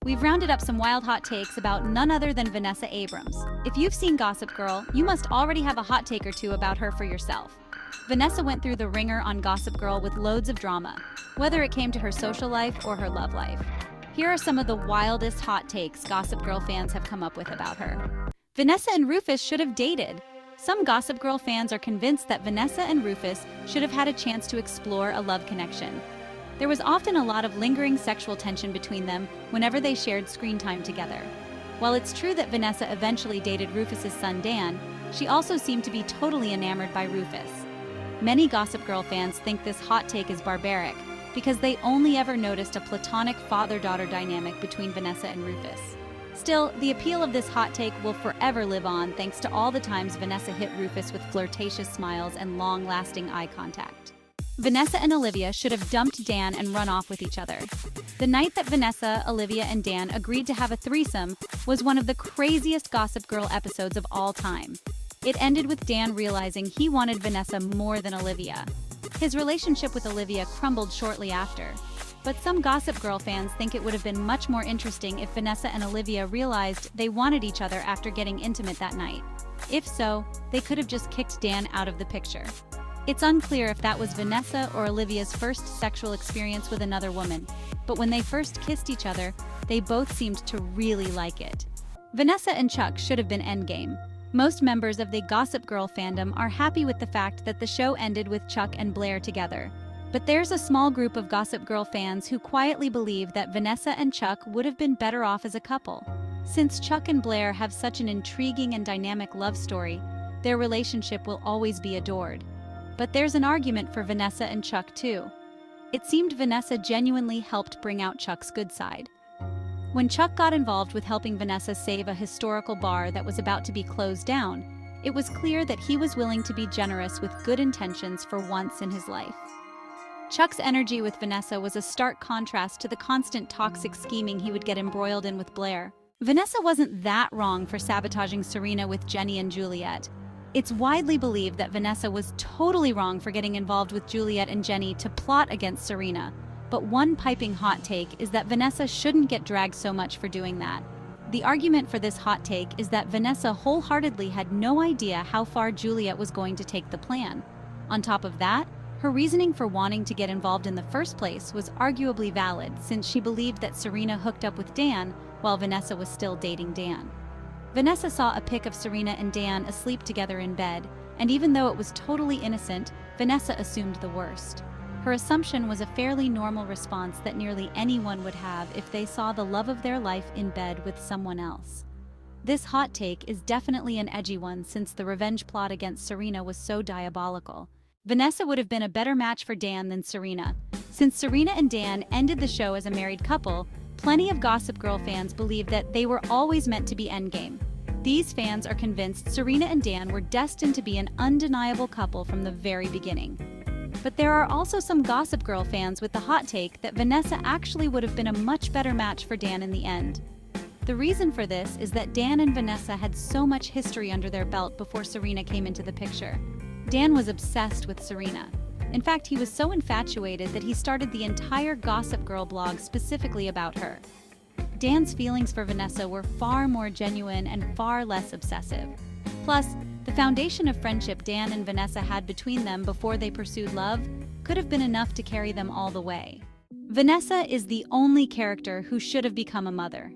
we've rounded up some wild hot takes about none other than Vanessa Abrams. If you've seen Gossip Girl, you must already have a hot take or two about her for yourself. Vanessa went through the ringer on Gossip Girl with loads of drama, whether it came to her social life or her love life. Here are some of the wildest hot takes Gossip Girl fans have come up with about her. Vanessa and Rufus should have dated. Some Gossip Girl fans are convinced that Vanessa and Rufus should have had a chance to explore a love connection. There was often a lot of lingering sexual tension between them whenever they shared screen time together. While it's true that Vanessa eventually dated Rufus's son Dan, she also seemed to be totally enamored by Rufus. Many Gossip Girl fans think this hot take is barbaric because they only ever noticed a platonic father-daughter dynamic between Vanessa and Rufus. Still, the appeal of this hot take will forever live on thanks to all the times Vanessa hit Rufus with flirtatious smiles and long-lasting eye contact. Vanessa and Olivia should have dumped Dan and run off with each other. The night that Vanessa, Olivia, and Dan agreed to have a threesome was one of the craziest Gossip Girl episodes of all time. It ended with Dan realizing he wanted Vanessa more than Olivia. His relationship with Olivia crumbled shortly after. But some Gossip Girl fans think it would have been much more interesting if Vanessa and Olivia realized they wanted each other after getting intimate that night. If so, they could have just kicked Dan out of the picture. It's unclear if that was Vanessa or Olivia's first sexual experience with another woman, but when they first kissed each other, they both seemed to really like it. Vanessa and Chuck should have been endgame. Most members of the Gossip Girl fandom are happy with the fact that the show ended with Chuck and Blair together. But there's a small group of Gossip Girl fans who quietly believe that Vanessa and Chuck would have been better off as a couple. Since Chuck and Blair have such an intriguing and dynamic love story, their relationship will always be adored. But there's an argument for Vanessa and Chuck too. It seemed Vanessa genuinely helped bring out Chuck's good side. When Chuck got involved with helping Vanessa save a historical bar that was about to be closed down, it was clear that he was willing to be generous with good intentions for once in his life. Chuck's energy with Vanessa was a stark contrast to the constant toxic scheming he would get embroiled in with Blair. Vanessa wasn't that wrong for sabotaging Serena with Jenny and Juliet. It's widely believed that Vanessa was totally wrong for getting involved with Juliet and Jenny to plot against Serena. But one piping hot take is that Vanessa shouldn't get dragged so much for doing that. The argument for this hot take is that Vanessa wholeheartedly had no idea how far Juliet was going to take the plan. On top of that, her reasoning for wanting to get involved in the first place was arguably valid since she believed that Serena hooked up with Dan while Vanessa was still dating Dan. Vanessa saw a pic of Serena and Dan asleep together in bed, and even though it was totally innocent, Vanessa assumed the worst. Her assumption was a fairly normal response that nearly anyone would have if they saw the love of their life in bed with someone else. This hot take is definitely an edgy one since the revenge plot against Serena was so diabolical. Vanessa would have been a better match for Dan than Serena. Since Serena and Dan ended the show as a married couple, plenty of Gossip Girl fans believe that they were always meant to be endgame. These fans are convinced Serena and Dan were destined to be an undeniable couple from the very beginning. But there are also some Gossip Girl fans with the hot take that Vanessa actually would have been a much better match for Dan in the end. The reason for this is that Dan and Vanessa had so much history under their belt before Serena came into the picture. Dan was obsessed with Serena. In fact, he was so infatuated that he started the entire Gossip Girl blog specifically about her. Dan's feelings for Vanessa were far more genuine and far less obsessive. Plus, the foundation of friendship Dan and Vanessa had between them before they pursued love could have been enough to carry them all the way. Vanessa is the only character who should have become a mother.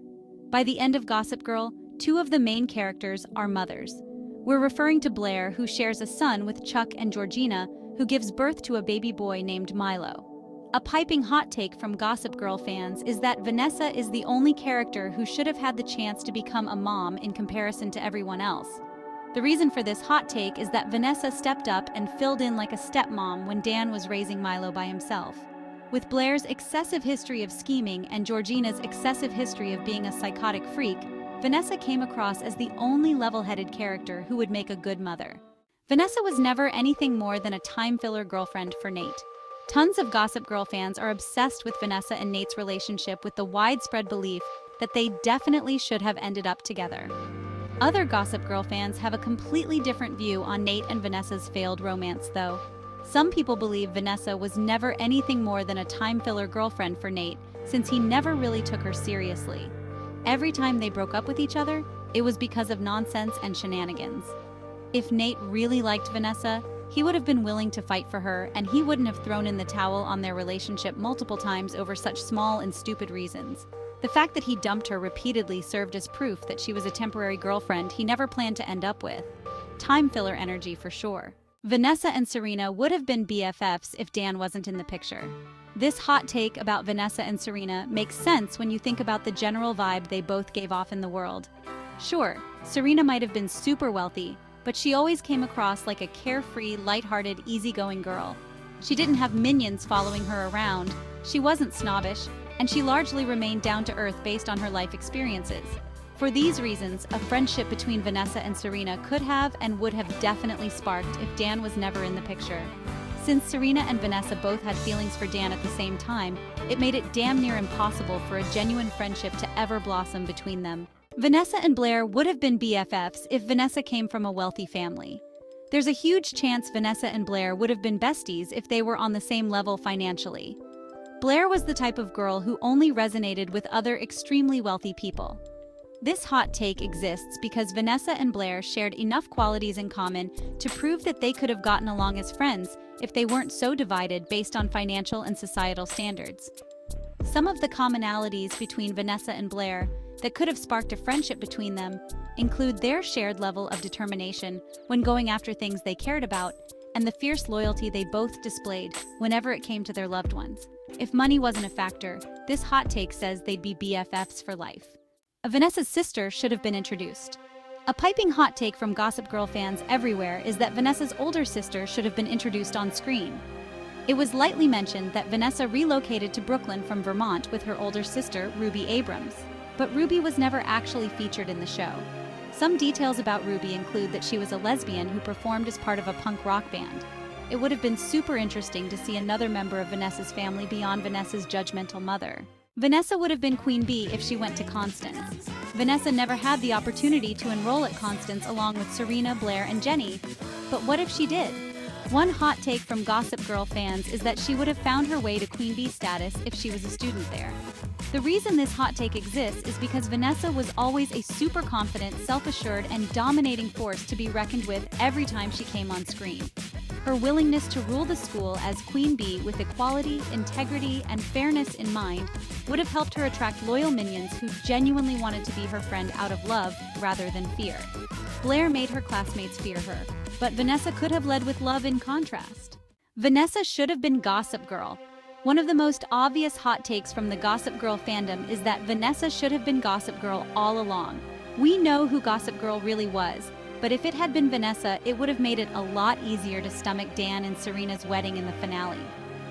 By the end of Gossip Girl, two of the main characters are mothers. We're referring to Blair, who shares a son with Chuck, and Georgina, who gives birth to a baby boy named Milo. A piping hot take from Gossip Girl fans is that Vanessa is the only character who should have had the chance to become a mom in comparison to everyone else. The reason for this hot take is that Vanessa stepped up and filled in like a stepmom when Dan was raising Milo by himself. With Blair's excessive history of scheming and Georgina's excessive history of being a psychotic freak, Vanessa came across as the only level-headed character who would make a good mother. Vanessa was never anything more than a time-filler girlfriend for Nate. Tons of Gossip Girl fans are obsessed with Vanessa and Nate's relationship with the widespread belief that they definitely should have ended up together. Other Gossip Girl fans have a completely different view on Nate and Vanessa's failed romance, though. Some people believe Vanessa was never anything more than a time-filler girlfriend for Nate, since he never really took her seriously. Every time they broke up with each other, it was because of nonsense and shenanigans. If Nate really liked Vanessa, he would have been willing to fight for her, and he wouldn't have thrown in the towel on their relationship multiple times over such small and stupid reasons. The fact that he dumped her repeatedly served as proof that she was a temporary girlfriend he never planned to end up with. Time filler energy for sure. Vanessa and Serena would have been BFFs if Dan wasn't in the picture. This hot take about Vanessa and Serena makes sense when you think about the general vibe they both gave off in the world. Sure, Serena might have been super wealthy, but she always came across like a carefree, lighthearted, easygoing girl. She didn't have minions following her around, she wasn't snobbish, and she largely remained down to earth based on her life experiences. For these reasons, a friendship between Vanessa and Serena could have and would have definitely sparked if Dan was never in the picture. Since Serena and Vanessa both had feelings for Dan at the same time, it made it damn near impossible for a genuine friendship to ever blossom between them. Vanessa and Blair would have been BFFs if Vanessa came from a wealthy family. There's a huge chance Vanessa and Blair would have been besties if they were on the same level financially. Blair was the type of girl who only resonated with other extremely wealthy people. This hot take exists because Vanessa and Blair shared enough qualities in common to prove that they could have gotten along as friends if they weren't so divided based on financial and societal standards. Some of the commonalities between Vanessa and Blair that could have sparked a friendship between them include their shared level of determination when going after things they cared about and the fierce loyalty they both displayed whenever it came to their loved ones. If money wasn't a factor, this hot take says they'd be BFFs for life. Vanessa's sister should have been introduced. A piping hot take from Gossip Girl fans everywhere is that Vanessa's older sister should have been introduced on screen. It was lightly mentioned that Vanessa relocated to Brooklyn from Vermont with her older sister, Ruby Abrams. But Ruby was never actually featured in the show. Some details about Ruby include that she was a lesbian who performed as part of a punk rock band. It would have been super interesting to see another member of Vanessa's family beyond Vanessa's judgmental mother. Vanessa would have been Queen Bee if she went to Constance. Vanessa never had the opportunity to enroll at Constance along with Serena, Blair, and Jenny. But what if she did? One hot take from Gossip Girl fans is that she would have found her way to Queen Bee status if she was a student there. The reason this hot take exists is because Vanessa was always a super confident, self-assured, and dominating force to be reckoned with every time she came on screen. Her willingness to rule the school as Queen Bee with equality, integrity, and fairness in mind would have helped her attract loyal minions who genuinely wanted to be her friend out of love rather than fear. Blair made her classmates fear her, but Vanessa could have led with love in contrast. Vanessa should have been Gossip Girl. One of the most obvious hot takes from the Gossip Girl fandom is that Vanessa should have been Gossip Girl all along. We know who Gossip Girl really was, but if it had been Vanessa, it would have made it a lot easier to stomach Dan and Serena's wedding in the finale.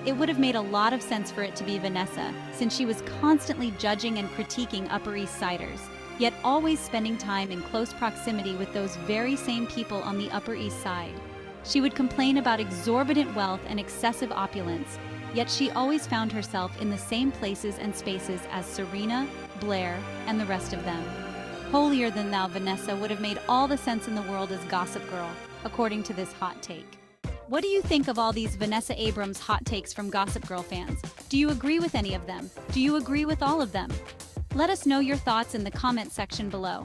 It would have made a lot of sense for it to be Vanessa, since she was constantly judging and critiquing Upper East Siders, yet always spending time in close proximity with those very same people on the Upper East Side. She would complain about exorbitant wealth and excessive opulence, yet she always found herself in the same places and spaces as Serena, Blair, and the rest of them. Holier than thou Vanessa would have made all the sense in the world as Gossip Girl, according to this hot take. What do you think of all these Vanessa Abrams hot takes from Gossip Girl fans? Do you agree with any of them? Do you agree with all of them? Let us know your thoughts in the comment section below.